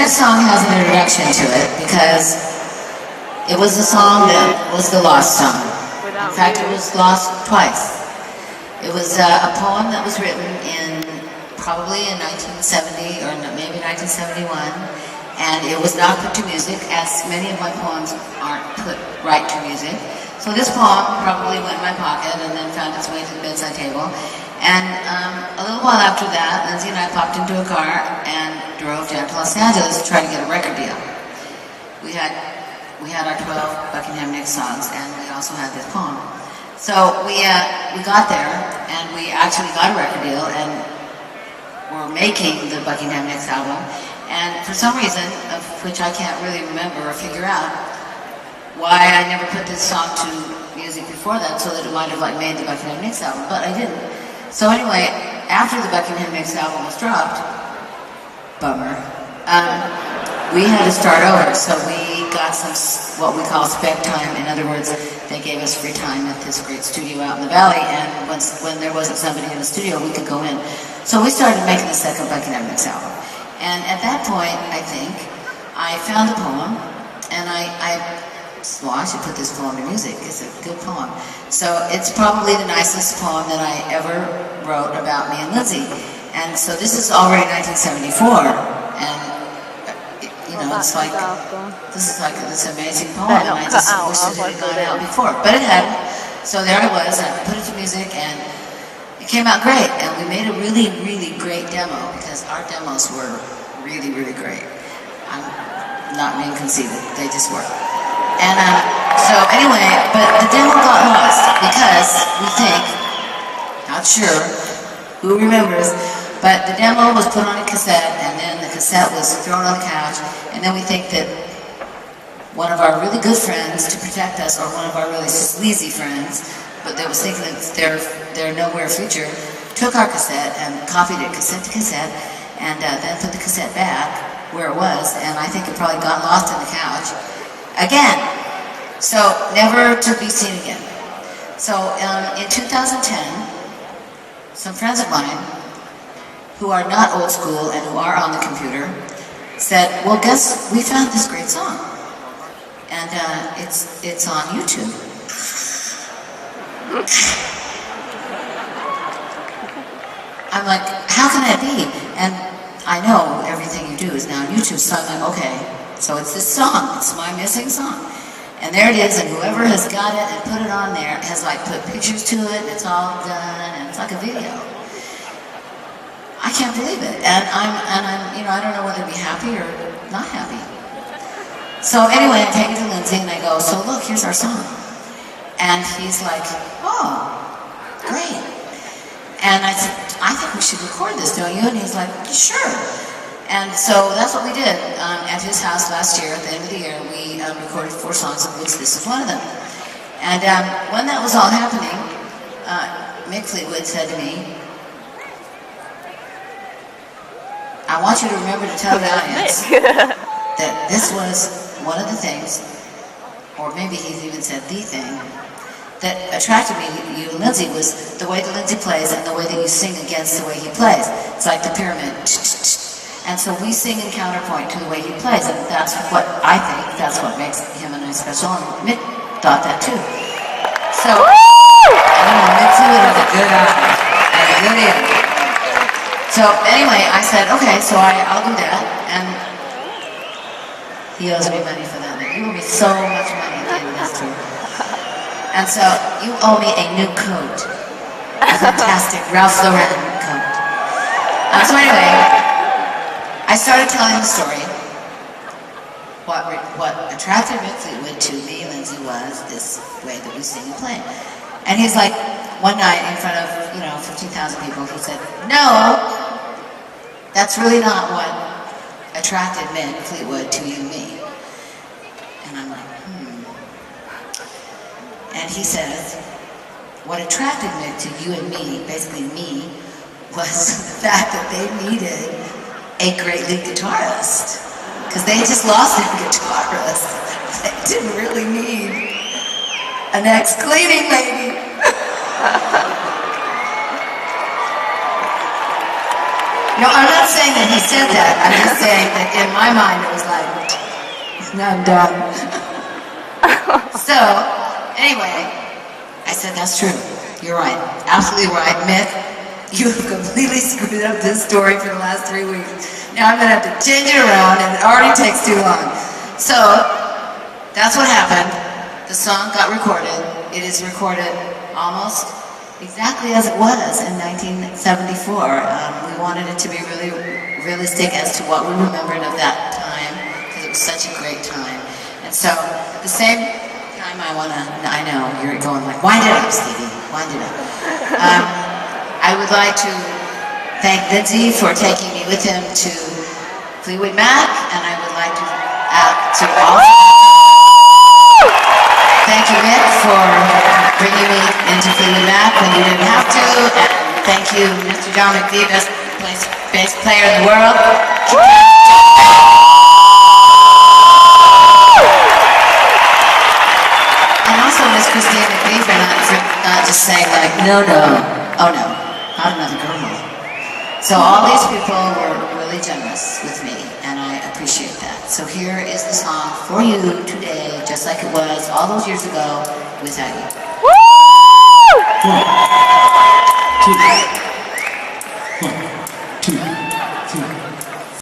next song has an introduction to it because it was a song that was the lost song. In fact, it was lost twice. It was a poem that was written in probably in 1970 or maybe 1971, and it was not put to music, as many of my poems aren't put right to music. So this poem probably went in my pocket and then found its way to the bedside table. And a little while after that, Lindsay and I popped into a car and drove down to Los Angeles to try to get a record deal. We had our 12 Buckingham Nicks songs, and we also had this poem. So we got there, and we actually got a record deal, and we're making the Buckingham Nicks album. And for some reason, of which I can't really remember or figure out, why I never put this song to music before that, so that it might have made the Buckingham Nicks album, but I didn't. So anyway, after the Buckingham Nicks album was dropped, bummer, we had to start over. So we got some what we call spec time. In other words, they gave us free time at this great studio out in the valley, and when there wasn't somebody in the studio, we could go in. So we started making the second Buckingham Nicks album. And at that point, I think, I found a poem, and well, I should put this poem to music. It's a good poem. So it's probably the nicest poem that I ever wrote about me and Lindsay. And so this is already 1974, and it's like, this is like this amazing poem, and I just wish it had gone out before, but it hadn't. So there I was, and I put it to music, and it came out great, and we made a really, really great demo, because our demos were really, really great. I'm not being conceited, they just were. And so anyway, but the demo got lost because we think, not sure, who remembers, but the demo was put on a cassette, and then the cassette was thrown on the couch, and then we think that one of our really good friends, to protect us, or one of our really sleazy friends, but that was thinking that their nowhere future, took our cassette and copied it cassette to cassette, and then put the cassette back where it was, and I think it probably got lost in the couch. Again, so never to be seen again. So in 2010, some friends of mine, who are not old school and who are on the computer, said, well, guess, we found this great song. And it's on YouTube. I'm like, how can that be? And I know everything you do is now on YouTube, so I'm like, okay, so it's this song, it's my missing song. And there it is, and whoever has got it and put it on there has put pictures to it, and it's all done, and it's like a video. I can't believe it, and I'm I don't know whether to be happy or not happy. So anyway, I take it to Lindsay, and I go, so look, here's our song. And he's like, oh, great. And I said, I think we should record this, don't you? And he's like, sure. And so that's what we did at his house last year. At the end of the year, we recorded 4 songs, of which this is one of them. And when that was all happening, Mick Fleetwood said to me, I want you to remember to tell the audience that this was one of the things, or maybe he even said the thing, that attracted me to you and Lindsay was the way that Lindsay plays and the way that you sing against the way he plays. It's like the pyramid. And so we sing in counterpoint to the way he plays, and that's what I think, that's what makes him and I special, and Mick thought that too. So, Mick Fleetwood has a good eye, and a good ear. So anyway, I said, okay, so I'll do that, and he owes me money for that. You owe me so much money at the end of this tour. And so, you owe me a new coat, a fantastic Ralph Lauren coat. So anyway, I started telling the story. What attracted Mick Fleetwood to me and Lindsay was this way that we sing and play. And he's like, one night in front of 15,000 people, he said, no, that's really not what attracted Mick Fleetwood to you and me. And I'm like, And he says, what attracted Mick to you and me, basically me, was the fact that they needed a great lead guitarist. Because they just lost their guitarist. They didn't really need an ex-cleaning lady. No, I'm not saying that he said that. I'm just saying that in my mind it was like, I'm done. So, anyway, I said, that's true. You're right. Absolutely right. Myth, you have completely screwed up this story for the last 3 weeks. Now I'm going to have to change it around, and it already takes too long. So, that's what happened. The song got recorded. It is recorded almost exactly as it was in 1974. We wanted it to be really realistic as to what we remembered of that time, because it was such a great time. And so, at the same time, I know, you're going like, wind it up, Stevie, wind it up. I would like to thank Lindsay for taking me with him to Fleetwood Mac, and I would like to also thank you, Mick, for bringing me into Fleetwood Mac when you didn't have to, and thank you, Mr. Dominic V, best bass player in the world. And also Miss Christine McVie for not just saying like, no, oh no, not another girl. So all these people were really generous with me, and I appreciate that. So here is the song for you today, just like it was all those years ago, without you. Woo! 1, 2, 3.